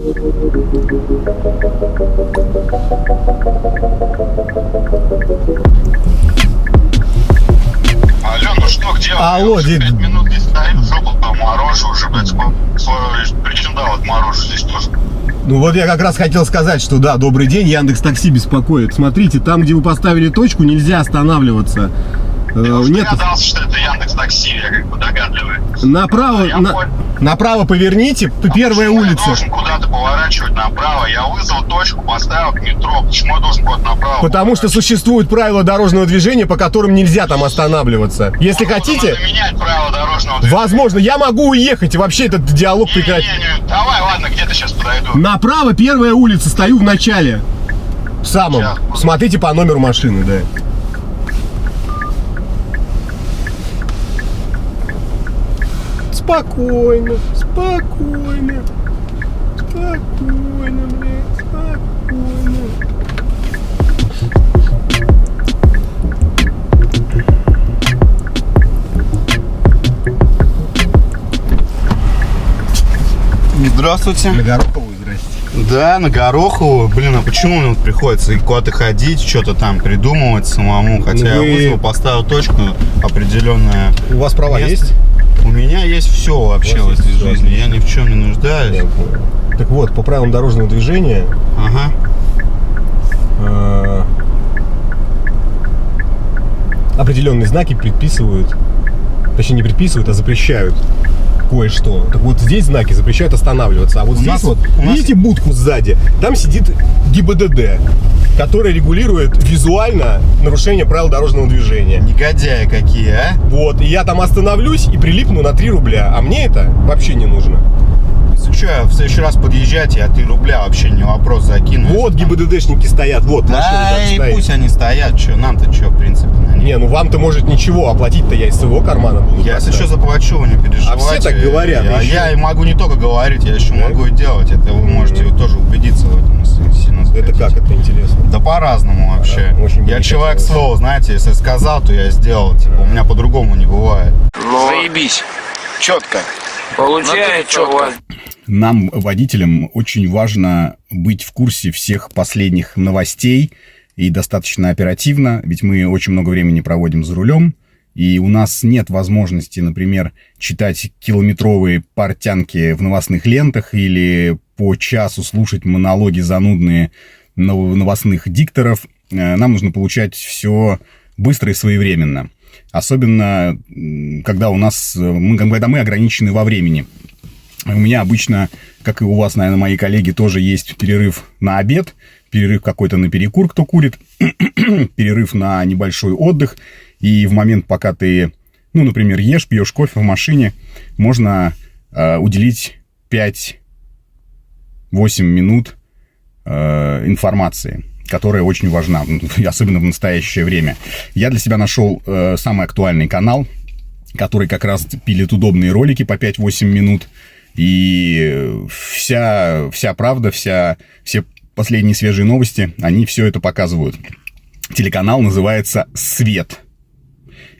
Алло, ну что, где? Алло, я 5 минут здесь стою, жопу поморожу уже, блядь, причиндал отморожу здесь тоже. Ну вот я как раз хотел сказать, что да, добрый день, Яндекс.Такси беспокоит. Смотрите, там, где вы поставили точку, нельзя останавливаться. Нет. Догадался, что это Яндекс.Такси, я как бы догадливый. Направо поверните, первая улица. Я должен куда-то поворачивать направо. Я вызвал точку, поставил к метро. Почему я должен куда-то направо? Потому что существуют правила дорожного движения, по которым нельзя там останавливаться. Если хотите... Надо менять правила дорожного движения. Возможно, я могу уехать и вообще этот диалог прекратить. Не, давай, ладно, где ты сейчас подойду? Направо первая улица, стою в начале. В самом. Сейчас. Смотрите по номеру машины, да. Спокойно, спокойно, спокойно, блядь, спокойно. Здравствуйте. На Горохову, здрасте. Да, на Горохову. Блин, а почему мне вот приходится куда-то ходить, что-то там придумывать самому? Хотя я вызвал, поставил точку определенная. У вас права есть? У меня есть все вообще в этой жизни. Я ни в чем не нуждаюсь. Я понял. Так вот, по правилам дорожного движения определенные знаки предписывают, точнее не предписывают, а запрещают кое-что. Так вот здесь знаки запрещают останавливаться. А вот здесь вот, видите будку сзади? Там сидит ГИБДД, который регулирует визуально нарушение правил дорожного движения. Негодяи какие, а? Вот, и я там остановлюсь и прилипну на 3 рубля. А мне это вообще не нужно. Если что, в следующий раз подъезжайте, а 3 рубля вообще не вопрос закину. Вот ГИБДДшники стоят, вот да, машины и стоят. пусть они стоят, что, нам-то что, в принципе. Не, ну вам-то может ничего, оплатить-то я из своего кармана буду. Я если что заплачу, вы не переживайте. А все так говорят. А я и могу не только говорить, я еще могу и делать. Это вы можете тоже убедиться в этом, если сильно захотите. Это как, это интересно? Да по-разному вообще. Очень я человек слова, знаете, если сказал, то я сделал. Типа, у меня по-другому не бывает. Заебись. Четко. Получается у вас. Нам, водителям, очень важно быть в курсе всех последних новостей и достаточно оперативно, ведь мы очень много времени проводим за рулем, и у нас нет возможности, например, читать километровые портянки в новостных лентах или по часу слушать монологи занудные новостных дикторов. Нам нужно получать все быстро и своевременно. Особенно, когда когда мы ограничены во времени. У меня обычно, как и у вас, наверное, мои коллеги, тоже есть перерыв на обед, перерыв какой-то на перекур, кто курит, перерыв на небольшой отдых. И в момент, пока ты, ну, например, ешь, пьешь кофе в машине, можно уделить 5-8 минут информации, которая очень важна, особенно в настоящее время. Я для себя нашел самый актуальный канал, который как раз пилит удобные ролики по 5-8 минут. И вся правда, все последние свежие новости, они все это показывают. Телеканал называется «Свет».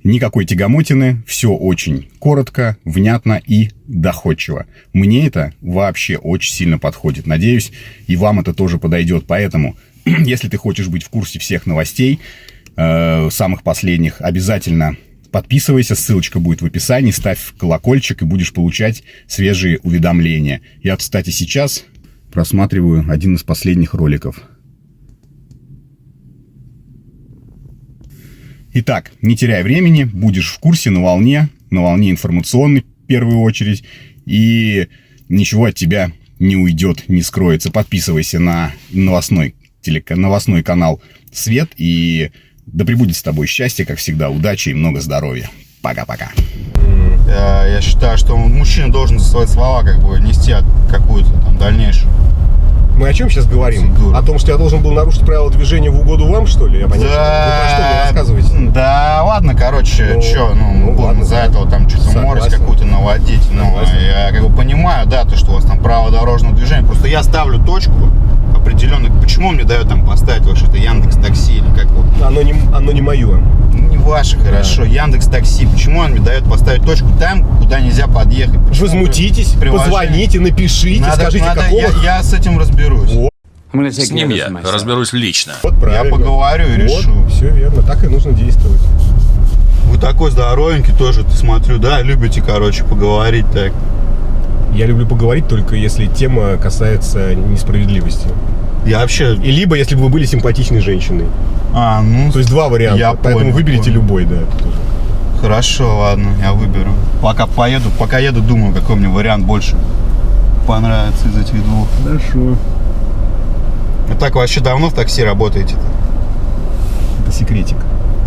Никакой тягомотины, все очень коротко, внятно и доходчиво. Мне это вообще очень сильно подходит. Надеюсь, и вам это тоже подойдет. Поэтому, если ты хочешь быть в курсе всех новостей, самых последних, обязательно подписывайся, ссылочка будет в описании, ставь колокольчик и будешь получать свежие уведомления. Я, кстати, сейчас просматриваю один из последних роликов. Итак, не теряй времени, будешь в курсе, на волне информационной в первую очередь, и ничего от тебя не уйдет, не скроется. Подписывайся на новостной канал «Свет», и да пребудет с тобой счастье, как всегда, удачи и много здоровья. Пока-пока. Я считаю, что мужчина должен за свои слова как бы нести какую-то там дальнейшую. Мы о чем сейчас говорим? Процедуру. О том, что я должен был нарушить правила движения в угоду вам, что ли? Я понятно. Да. Вы про что мне рассказываете? Да, ладно, короче, мы будем из-за этого там что-то морось какую-то наводить. Но я как бы понимаю, да, то, что у вас там право дорожного движения. Просто я ставлю точку определенно. Почему он мне дает там поставить вот что-то Яндекс.Такси или как вот? Оно не мое. не ваше, хорошо. Яндекс Такси. Почему он мне дает поставить точку там, куда нельзя подъехать? Почему Возмутитесь, позвоните, напишите, скажите, какого... Я с этим разберусь. С ним я разберусь лично. Вот правильно. Я поговорю и решу. Вот, все верно, так и нужно действовать. Вы такой здоровенький тоже, ты смотрю, да? Любите, короче, поговорить так. Я люблю поговорить только если тема касается несправедливости. Я вообще... И либо если бы вы были симпатичной женщиной. Ну... То есть два варианта, я поэтому понял, выберите любой, да. Это тоже. Хорошо, ладно, я выберу. Пока еду, думаю, какой мне вариант больше понравится из этих двух. Хорошо. Вы так вообще давно в такси работаете-то? Это секретик.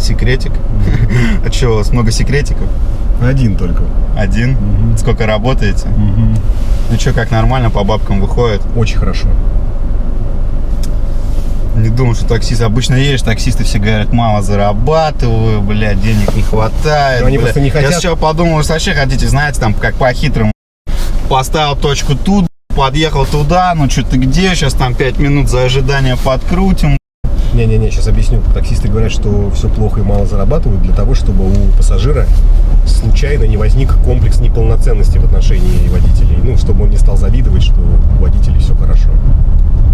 Секретик? А что, у вас много секретиков? Один только. Один? Сколько работаете? Ну что, как нормально по бабкам выходит? Очень хорошо. Не думал, что таксист. Обычно едешь, таксисты все говорят, мало зарабатываю, блядь, денег не хватает. Но они просто не хотят. Я сначала подумал, вы вообще хотите, знаете, там, как по-хитрому. Поставил точку тут, подъехал туда, ну что-то где, сейчас там 5 минут за ожидание подкрутим. Не-не-не, сейчас объясню. Таксисты говорят, что все плохо и мало зарабатывают для того, чтобы у пассажира случайно не возник комплекс неполноценности в отношении водителей. Ну, чтобы он не стал завидовать, что у водителей все хорошо.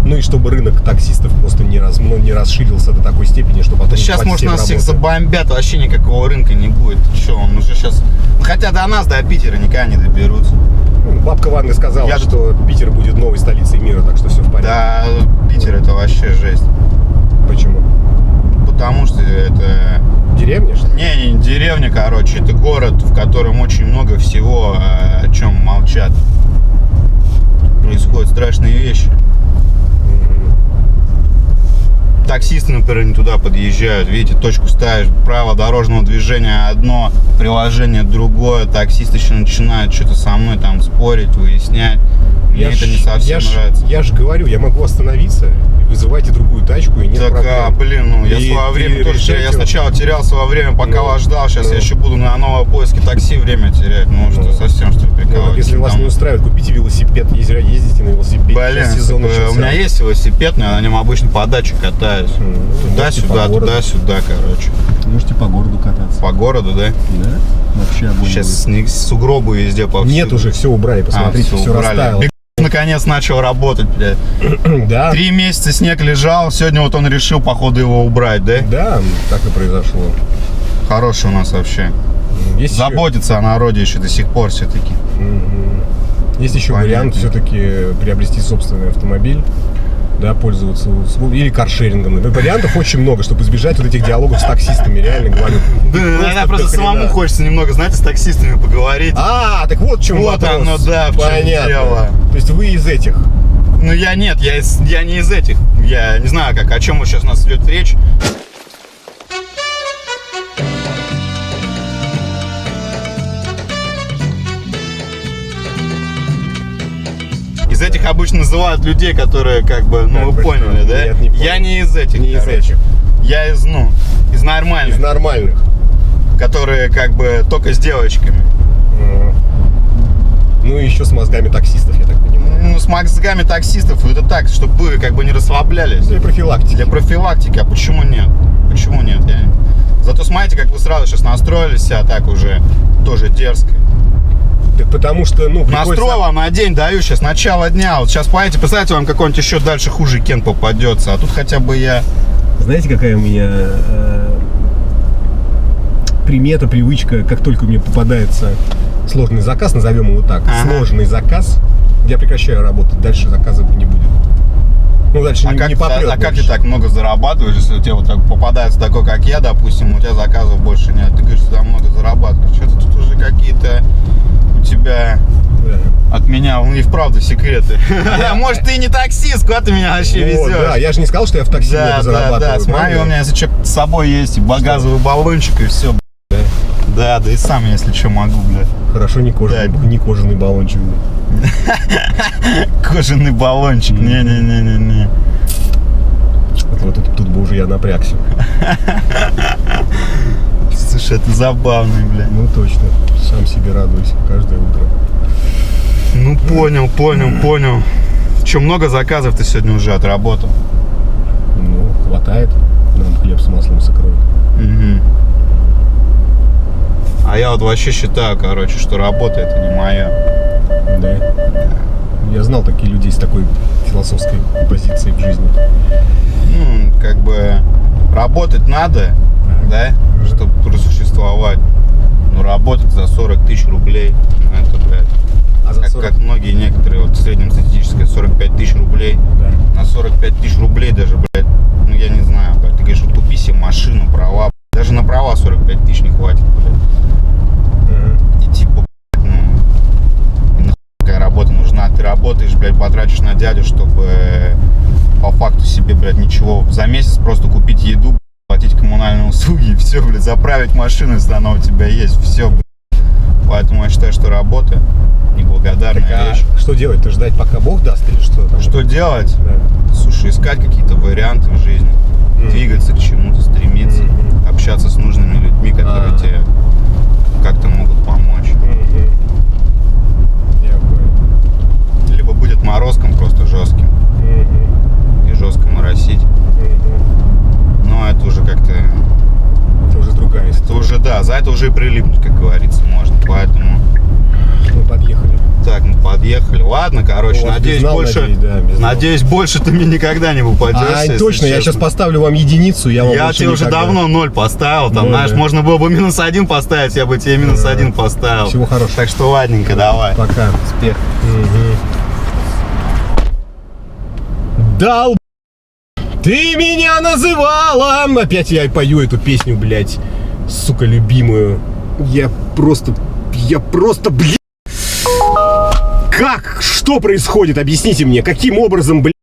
Ну и чтобы рынок таксистов просто не расширился до такой степени, что потом... Да сейчас, может, нас всех забомбят, вообще никакого рынка не будет. Че, он уже сейчас... Хотя до нас, до Питера никогда не доберутся. Бабка Ванга сказала, что Питер будет новой столицей мира, так что все в порядке. Да, Питер это вообще жесть. Почему? Потому что это... Деревня, что ли? Не деревня, короче, это город, в котором очень много всего, о чем молчат. Происходят страшные вещи. Таксисты, например, не туда подъезжают. Видите, точку ставишь, право дорожного движения одно, приложение другое. Таксист еще начинает что-то со мной там спорить, выяснять. Мне это не совсем нравится. Я же говорю, я могу остановиться, вызывайте другую тачку и нет так, проблем. Блин, ну я свое время тоже терял. Я сначала терял свое время, пока вас ждал. Сейчас я еще буду на новом поиске такси время терять. Ну что, совсем что ли прикалываетесь? Если вас не устраивает, купите велосипед, ездите на велосипеде. Блин, у меня есть велосипед, но я на нем обычно по даче катаюсь. Туда-сюда, туда-сюда, короче. Можете по городу кататься. По городу, да? Да. Вообще огонь. Сейчас сугробы везде повсюду. Нет, уже все убрали, посмотрите, все растаяло. Наконец начал работать, блядь. Да. 3 месяца снег лежал, сегодня вот он решил, походу, его убрать, да? Да, так и произошло. Хороший у нас вообще. Есть заботится о народе еще до сих пор все-таки. Есть еще вариант все-таки приобрести собственный автомобиль. Да, пользоваться или каршерингом. Вариантов очень много, чтобы избежать вот этих диалогов с таксистами, реально говорю. Да, иногда просто самому хочется немного, знаете, с таксистами поговорить. Так вот в чем вот вопрос. Оно, да, в чем дело. То есть вы из этих? Ну я нет, я не из этих. Я не знаю, о чем сейчас у нас идет речь. Из этих обычно называют людей, которые как бы, ну вы поняли, да? Нет, не понял. Я не из этих, не из этих. Я из нормальных. Из нормальных. Которые как бы только с девочками. Ну и еще с мозгами таксистов, я так понимаю. Ну, с мозгами таксистов это так, чтобы вы как бы не расслаблялись. Для профилактики. Для профилактики, а почему нет? Почему нет? Зато смотрите, как вы сразу сейчас настроились, а так уже тоже дерзко. Так потому что, настрой вам на день даю сейчас, начало дня. Вот сейчас поедете, представьте, вам какой-нибудь еще дальше хуже кен попадется. А тут хотя бы я... Знаете, какая у меня примета, привычка, как только мне попадается сложный заказ, назовем его так, сложный заказ, я прекращаю работать, дальше заказа не будет. Ну, дальше не попрет. А как ты так много зарабатываешь, если у тебя вот так попадается такой, как я, допустим, у тебя заказов больше нет. Ты говоришь, что там много зарабатываешь. Что-то тут уже какие-то у тебя от меня и вправду секреты. Может, ты не таксист, куда ты меня вообще везешь? Да, я же не сказал, что я в такси много зарабатываю. Да, смотри, у меня, если что, с собой есть и газовый баллончик, и все. Да, и сам, если что, могу, бля. Хорошо, не кожаный баллончик. Кожаный баллончик, не-не-не-не-не. Вот тут бы уже я напрягся. Слушай, это забавный, бля. Ну точно, сам себе радуюсь каждое утро. Ну понял. Че, много заказов ты сегодня уже отработал? Ну, хватает. Нам хлеб с маслом с икрой. А я вот вообще считаю, короче, что работа это не мое. Да. Я знал таких людей с такой философской позицией в жизни. Ну, как бы работать надо, да, чтобы просуществовать. Но работать за 40 тысяч рублей, ну это, блядь, А за 40? как многие некоторые, вот среднестатистическое 45 тысяч рублей. Да. На 45 тысяч рублей даже, блядь, ну я не знаю, блядь, ты говоришь, вот купи себе машину, права, блядь, даже на права 45 тысяч не хватит, блядь. И типа, блядь, ну, и нахуй такая работа нужна, ты работаешь, блядь, потратишь на дядю, чтобы по факту себе, блядь, ничего, за месяц просто купить еду, блядь, платить коммунальные услуги и все, блядь, заправить машину, если она у тебя есть, все, блядь. Поэтому я считаю, что работа неблагодарная вещь. Что делать-то? Ждать, пока Бог даст или что? Там? Что делать? Да. Слушай, искать какие-то варианты в жизни, двигаться к чему-то, стремиться, общаться с нужными людьми, которые тебе как-то могут помочь. Я понял. Либо будет морозком просто жестким и жестко моросить. Но это уже как-то... Это уже другая Это история. уже, да, за это уже и прилипнуть, как говорится, можно. Поэтому... Мы подъехали. Так, мы подъехали. Ладно, короче, У вас надеюсь, безнал, больше... надеюсь, да, больше ты мне никогда не попадешься. точно, я сейчас поставлю вам единицу, я вам Я больше тебе уже никогда. давно 0 поставил, там, 0, знаешь, да. можно было бы -1 поставить, я бы тебе -1 поставил. Всего хорошего. Так что ладненько, давай. Пока. Успех. Дал, ты меня называла. Опять я пою эту песню, блядь, сука, любимую. Я просто, блядь. Как? Что происходит? Объясните мне, каким образом, блядь,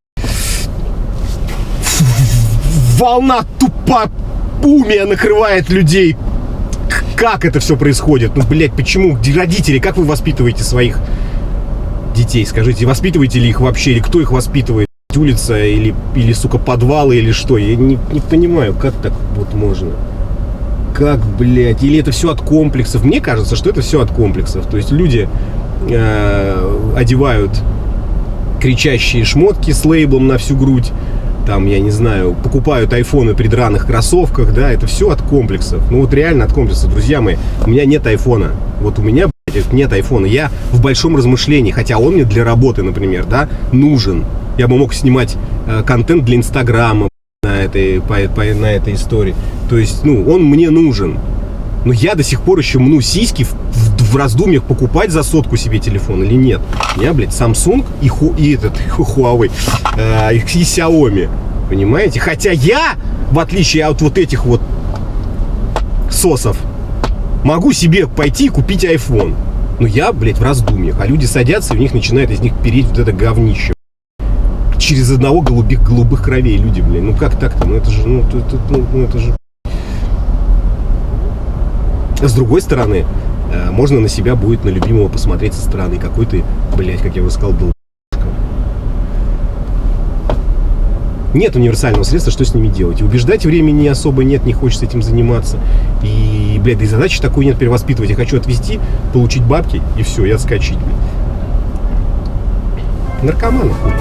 волна тупоумия накрывает людей? Как это все происходит? Ну, блядь, почему? Родители, как вы воспитываете своих детей? Скажите, воспитываете ли их вообще? Или кто их воспитывает? Улица или сука, подвалы или что? Я не понимаю, как так вот можно? Как, блядь? Или это все от комплексов? Мне кажется, что это все от комплексов. То есть люди одевают кричащие шмотки с лейблом на всю грудь, там, я не знаю, покупают айфоны при драных кроссовках, да, это все от комплексов. Ну вот реально от комплексов, друзья мои. У меня нет айфона. Вот у меня, блядь, нет айфона. Я в большом размышлении, хотя он мне для работы, например, да, нужен. Я бы мог снимать контент для Инстаграма на этой истории. То есть, ну, он мне нужен. Но я до сих пор еще мну сиськи в раздумьях, покупать за 100 себе телефон или нет. У меня, блядь, Samsung и Huawei, и Xiaomi. Понимаете? Хотя я, в отличие от вот этих вот сосов, могу себе пойти и купить iPhone. Но я, блядь, в раздумьях. А люди садятся, и у них начинает из них переть вот это говнище. Через одного голубых кровей люди, блядь. Ну как так-то? Ну это же, это же... С другой стороны, можно на себя будет, на любимого посмотреть со стороны. Какой ты, блядь, как я уже сказал, был. Нет универсального средства, что с ними делать. И убеждать времени особо нет, не хочется этим заниматься. И, блядь, да и задачи такой нет перевоспитывать. Я хочу отвезти, получить бабки, и все, и отскочить, блядь. Наркоманы, хули.